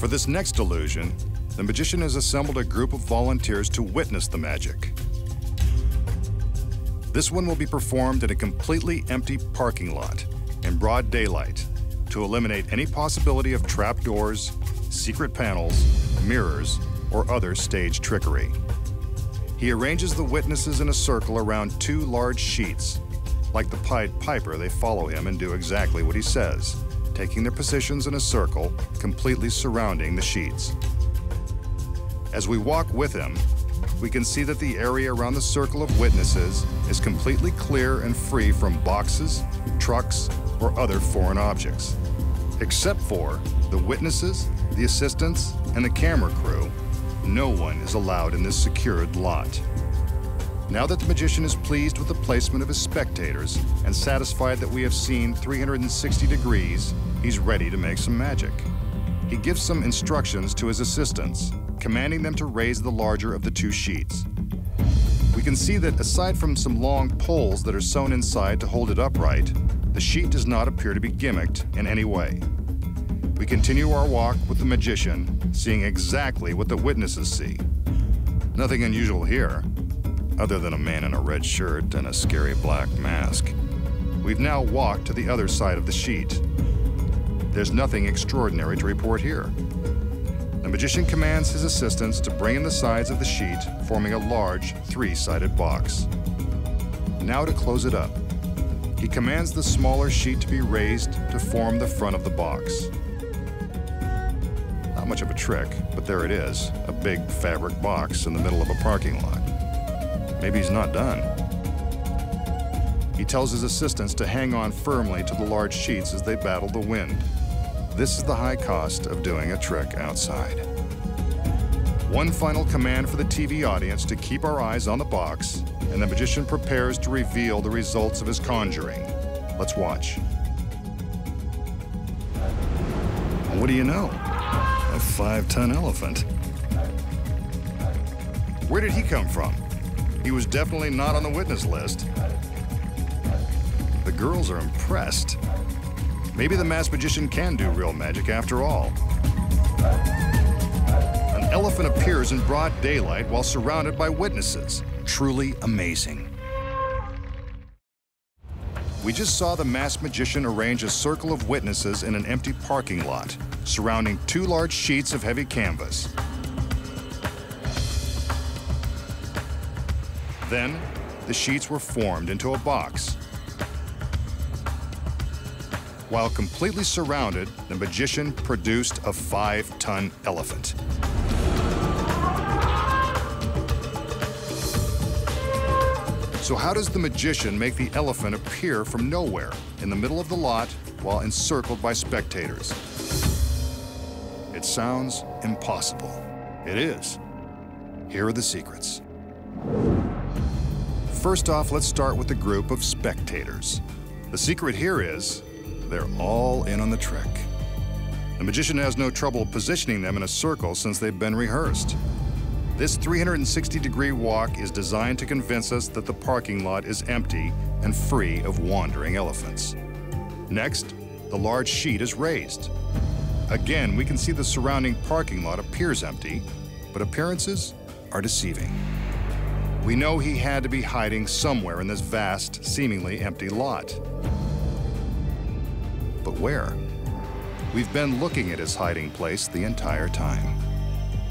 For this next illusion, the magician has assembled a group of volunteers to witness the magic. This one will be performed in a completely empty parking lot in broad daylight to eliminate any possibility of trapdoors, secret panels, mirrors, or other stage trickery. He arranges the witnesses in a circle around 2 large sheets. Like the Pied Piper, they follow him and do exactly what he says, taking their positions in a circle, completely surrounding the sheets. As we walk with him, we can see that the area around the circle of witnesses is completely clear and free from boxes, trucks, or other foreign objects. Except for the witnesses, the assistants, and the camera crew, no one is allowed in this secured lot. Now that the magician is pleased with the placement of his spectators and satisfied that we have seen 360 degrees, he's ready to make some magic. He gives some instructions to his assistants, commanding them to raise the larger of the 2 sheets. We can see that aside from some long poles that are sewn inside to hold it upright, the sheet does not appear to be gimmicked in any way. We continue our walk with the magician, seeing exactly what the witnesses see. Nothing unusual here, other than a man in a red shirt and a scary black mask. We've now walked to the other side of the sheet. There's nothing extraordinary to report here. The magician commands his assistants to bring in the sides of the sheet, forming a large 3-sided box. Now to close it up, he commands the smaller sheet to be raised to form the front of the box. Not much of a trick, but there it is, a big fabric box in the middle of a parking lot. Maybe he's not done. He tells his assistants to hang on firmly to the large sheets as they battle the wind. This is the high cost of doing a trick outside. One final command for the TV audience to keep our eyes on the box, and the magician prepares to reveal the results of his conjuring. Let's watch. What do you know? A 5-ton elephant. Where did he come from? He was definitely not on the witness list. The girls are impressed. Maybe the masked magician can do real magic after all. An elephant appears in broad daylight while surrounded by witnesses. Truly amazing. We just saw the masked magician arrange a circle of witnesses in an empty parking lot, surrounding 2 large sheets of heavy canvas. Then, the sheets were formed into a box. While completely surrounded, the magician produced a 5-ton elephant. So how does the magician make the elephant appear from nowhere in the middle of the lot while encircled by spectators? It sounds impossible. It is. Here are the secrets. First off, let's start with the group of spectators. The secret here is they're all in on the trick. The magician has no trouble positioning them in a circle since they've been rehearsed. This 360-degree walk is designed to convince us that the parking lot is empty and free of wandering elephants. Next, the large sheet is raised. Again, we can see the surrounding parking lot appears empty, but appearances are deceiving. We know he had to be hiding somewhere in this vast, seemingly empty lot. But where? We've been looking at his hiding place the entire time.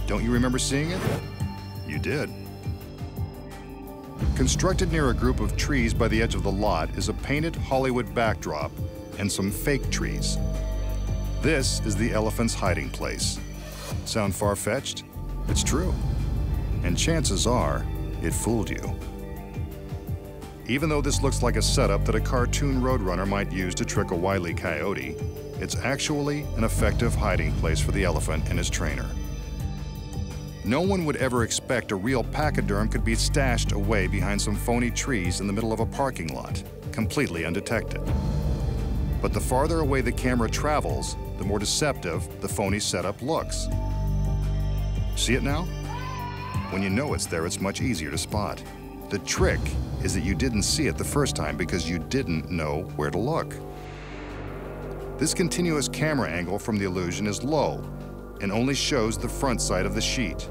Don't you remember seeing it? You did. Constructed near a group of trees by the edge of the lot is a painted Hollywood backdrop and some fake trees. This is the elephant's hiding place. Sound far-fetched? It's true. And chances are, it fooled you. Even though this looks like a setup that a cartoon roadrunner might use to trick a wily coyote, it's actually an effective hiding place for the elephant and his trainer. No one would ever expect a real pachyderm could be stashed away behind some phony trees in the middle of a parking lot, completely undetected. But the farther away the camera travels, the more deceptive the phony setup looks. See it now? When you know it's there, it's much easier to spot. The trick is that you didn't see it the first time because you didn't know where to look. This continuous camera angle from the illusion is low, and only shows the front side of the sheet.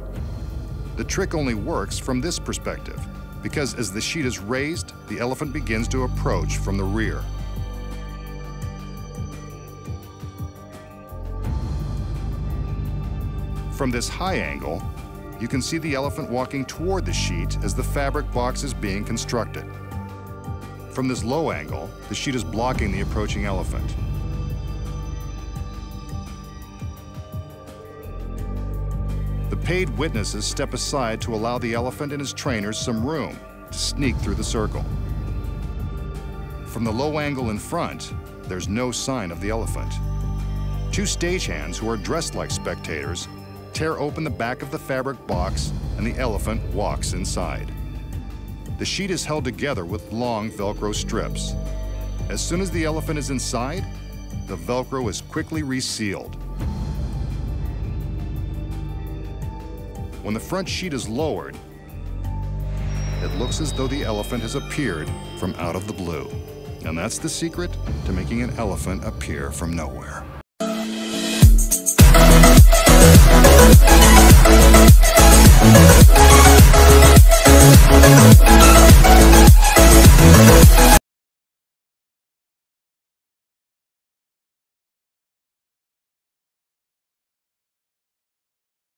The trick only works from this perspective, because as the sheet is raised, the elephant begins to approach from the rear. From this high angle, you can see the elephant walking toward the sheet as the fabric box is being constructed. From this low angle, the sheet is blocking the approaching elephant. The paid witnesses step aside to allow the elephant and his trainers some room to sneak through the circle. From the low angle in front, there's no sign of the elephant. Two stagehands who are dressed like spectators tear open the back of the fabric box and the elephant walks inside. The sheet is held together with long Velcro strips. As soon as the elephant is inside, the Velcro is quickly resealed. When the front sheet is lowered, it looks as though the elephant has appeared from out of the blue. And that's the secret to making an elephant appear from nowhere.